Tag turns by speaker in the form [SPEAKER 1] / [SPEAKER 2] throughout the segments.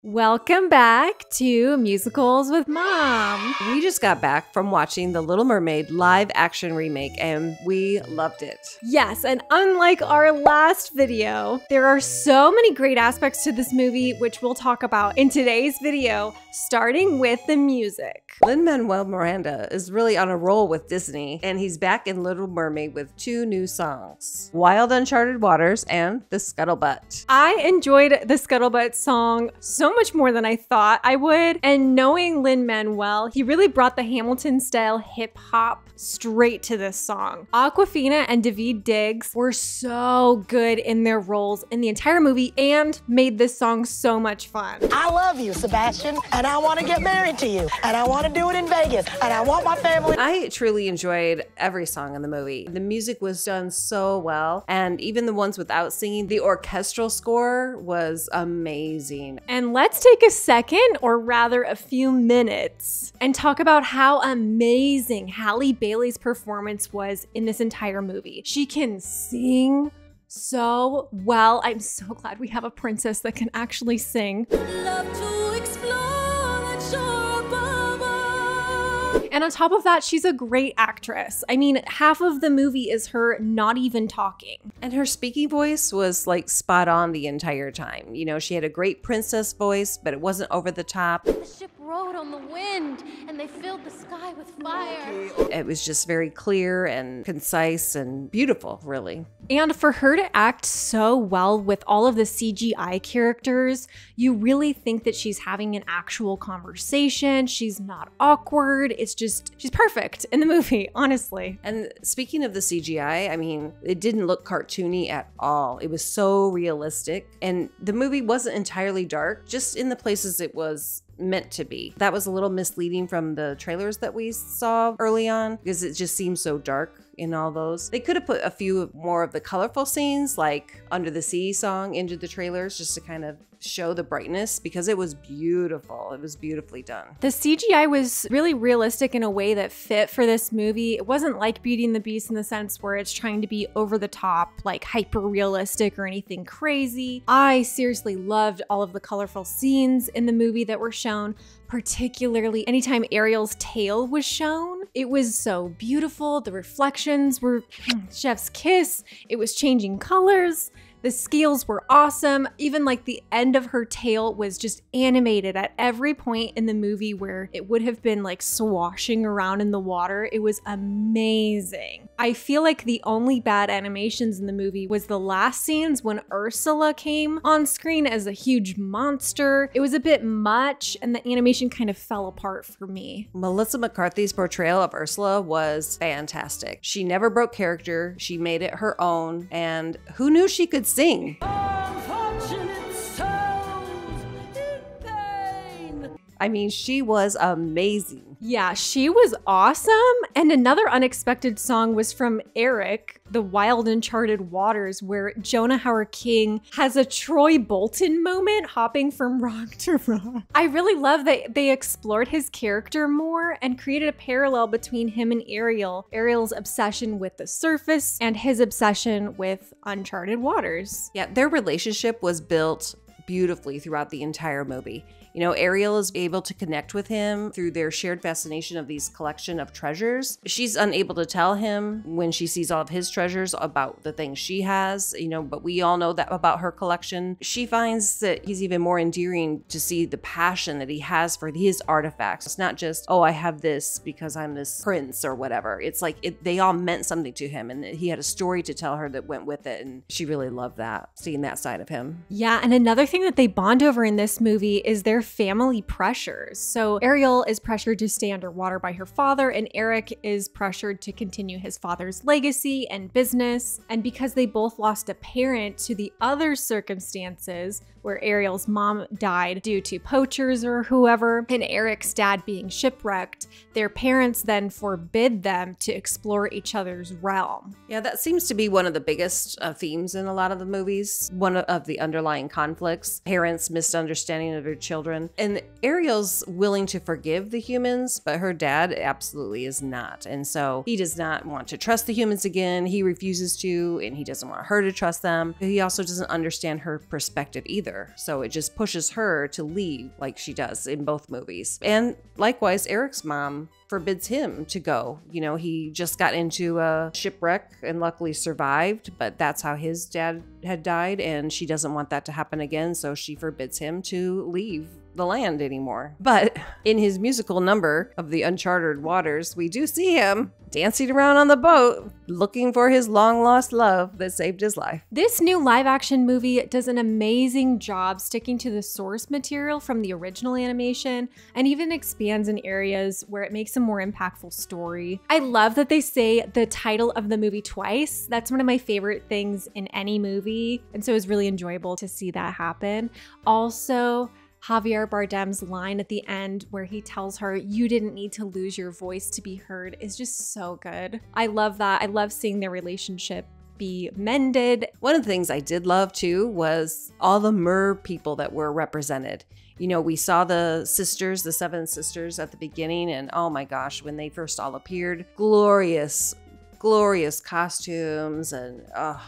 [SPEAKER 1] Welcome back to Musicals with Mom.
[SPEAKER 2] We just got back from watching the Little Mermaid live action remake and we loved it.
[SPEAKER 1] Yes, and unlike our last video, there are so many great aspects to this movie, which we'll talk about in today's video, starting with the music.
[SPEAKER 2] Lin-Manuel Miranda is really on a roll with Disney, and he's back in Little Mermaid with 2 new songs, Wild Uncharted Waters and The Scuttlebutt.
[SPEAKER 1] I enjoyed the Scuttlebutt song so much more than I thought I would, and knowing Lin-Manuel, he really brought the Hamilton-style hip-hop straight to this song. Awkwafina and Daveed Diggs were so good in their roles in the entire movie and made this song so much fun.
[SPEAKER 3] I love you, Sebastian, and I want to get married to you, and I want to do it in Vegas, and I want my family.
[SPEAKER 2] I truly enjoyed every song in the movie. The music was done so well, and even the ones without singing, the orchestral score was amazing.
[SPEAKER 1] And let's take a second, or rather a few minutes, and talk about how amazing Halle Bailey's performance was in this entire movie. She can sing so well. I'm so glad we have a princess that can actually sing. Love to explore that shore above us. And on top of that, she's a great actress. I mean, half of the movie is her not even talking.
[SPEAKER 2] And her speaking voice was like spot on the entire time. You know, she had a great princess voice, but it wasn't over the top.
[SPEAKER 4] The ship rode on the wind and they filled the sky with fire.
[SPEAKER 2] It was just very clear and concise and beautiful, really.
[SPEAKER 1] And for her to act so well with all of the CGI characters, you really think that she's having an actual conversation. She's not awkward. It's just, she's perfect in the movie, honestly.
[SPEAKER 2] And speaking of the CGI, I mean, it didn't look cartoony at all. It was so realistic. And the movie wasn't entirely dark, just in the places it was meant to be. That was a little misleading from the trailers that we saw early on because it just seemed so dark in all those. They could have put a few more of the colorful scenes like Under the Sea song into the trailers just to kind of show the brightness because it was beautiful. It was beautifully done.
[SPEAKER 1] The CGI was really realistic in a way that fit for this movie. It wasn't like Beauty and the Beast in the sense where it's trying to be over the top, like hyper realistic or anything crazy. I seriously loved all of the colorful scenes in the movie that were shown, particularly anytime Ariel's tail was shown. It was so beautiful. The reflections were chef's kiss. It was changing colors. The scales were awesome. Even like the end of her tail was just animated at every point in the movie where it would have been like swashing around in the water. It was amazing. I feel like the only bad animations in the movie was the last scenes when Ursula came on screen as a huge monster. It was a bit much and the animation kind of fell apart for me.
[SPEAKER 2] Melissa McCarthy's portrayal of Ursula was fantastic. She never broke character. She made it her own. And who knew she could sing? I mean, she was amazing.
[SPEAKER 1] Yeah, she was awesome. And another unexpected song was from Eric, The Wild Uncharted Waters, where Jonah Hauer-King has a Troy Bolton moment hopping from rock to rock. I really love that they explored his character more and created a parallel between him and Ariel. Ariel's obsession with the surface and his obsession with uncharted waters.
[SPEAKER 2] Yeah, their relationship was built beautifully throughout the entire movie. You know, Ariel is able to connect with him through their shared fascination of these collection of treasures. She's unable to tell him when she sees all of his treasures about the things she has, you know, but we all know that about her collection. She finds that he's even more endearing to see the passion that he has for his artifacts. It's not just, oh, I have this because I'm this prince or whatever. It's like they all meant something to him and he had a story to tell her that went with it. And she really loved that, seeing that side of him.
[SPEAKER 1] Yeah, and another thing that they bond over in this movie is their family pressures. So Ariel is pressured to stay underwater by her father, and Eric is pressured to continue his father's legacy and business. And because they both lost a parent to the other circumstances, where Ariel's mom died due to poachers or whoever, and Eric's dad being shipwrecked, their parents then forbid them to explore each other's realm.
[SPEAKER 2] Yeah, that seems to be one of the biggest themes in a lot of the movies. One of the underlying conflicts, parents' misunderstanding of their children children. And Ariel's willing to forgive the humans, but her dad absolutely is not. And so he does not want to trust the humans again. He refuses to, and he doesn't want her to trust them. He also doesn't understand her perspective either. So it just pushes her to leave like she does in both movies. And likewise, Eric's mom forbids him to go. You know, he just got into a shipwreck and luckily survived, but that's how his dad had died, and she doesn't want that to happen again, so she forbids him to leave the land anymore. But in his musical number of the Uncharted Waters, we do see him dancing around on the boat looking for his long lost love that saved his life.
[SPEAKER 1] This new live action movie does an amazing job sticking to the source material from the original animation and even expands in areas where it makes a more impactful story. I love that they say the title of the movie twice. That's one of my favorite things in any movie, and so it was really enjoyable to see that happen. Also, Javier Bardem's line at the end where he tells her, "You didn't need to lose your voice to be heard," is just so good. I love that. I love seeing their relationship be mended.
[SPEAKER 2] One of the things I did love too was all the mer people that were represented. You know, we saw the sisters, the 7 sisters at the beginning, and oh my gosh, when they first all appeared, glorious costumes and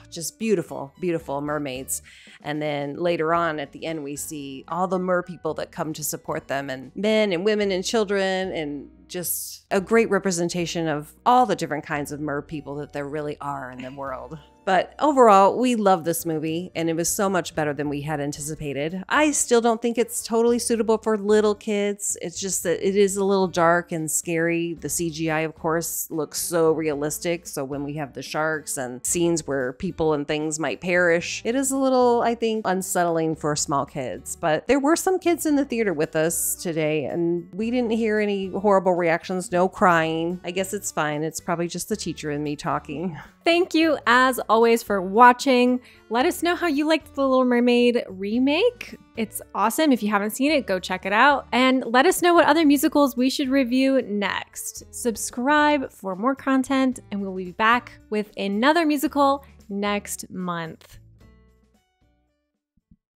[SPEAKER 2] just beautiful, beautiful mermaids. And then later on at the end, we see all the mer people that come to support them, and men and women and children, and just a great representation of all the different kinds of mer people that there really are in the world. But overall, we love this movie, and it was so much better than we had anticipated. I still don't think it's totally suitable for little kids. It's just that it is a little dark and scary. The CGI, of course, looks so realistic. So when we have the sharks and scenes where people and things might perish, it is a little, I think, unsettling for small kids. But there were some kids in the theater with us today, and we didn't hear any horrible reactions, no crying. I guess it's fine. It's probably just the teacher and me talking.
[SPEAKER 1] Thank you, as always, for watching. Let us know how you liked the Little Mermaid remake. It's awesome. If you haven't seen it, go check it out. And let us know what other musicals we should review next. Subscribe for more content, and we'll be back with another musical next month.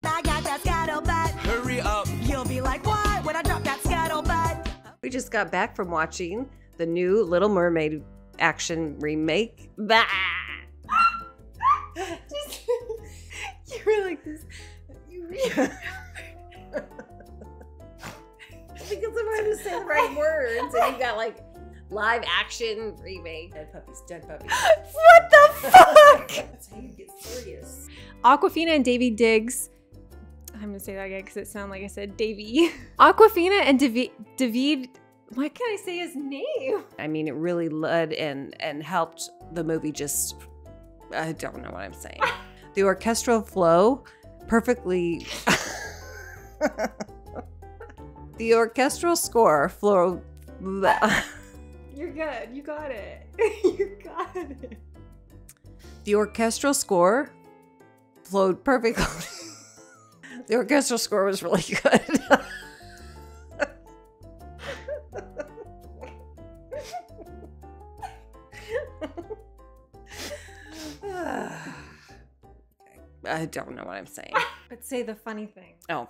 [SPEAKER 5] I got that scuttlebutt.
[SPEAKER 6] Hurry up.
[SPEAKER 5] You'll be like, what? When I drop that scuttlebutt.
[SPEAKER 2] We just got back from watching the new Little Mermaid action remake. Bah!
[SPEAKER 1] You were like this.
[SPEAKER 2] Because I'm trying to say the right words, and you got like live action remake. Dead puppies, dead puppies.
[SPEAKER 1] What the fuck?
[SPEAKER 2] That's how you get serious.
[SPEAKER 1] Awkwafina and Davy Diggs. I'm gonna say that again because it sounded like I said Davy. Awkwafina and David. Why can't I say his name?
[SPEAKER 2] I mean, it really led and helped the movie just, I don't know what I'm saying. The orchestral flow perfectly, the orchestral score flowed.
[SPEAKER 1] You're good. You got it. You got it.
[SPEAKER 2] The orchestral score flowed perfectly. The orchestral score was really good. I don't know what I'm saying.
[SPEAKER 1] But say the funny thing.
[SPEAKER 2] Oh,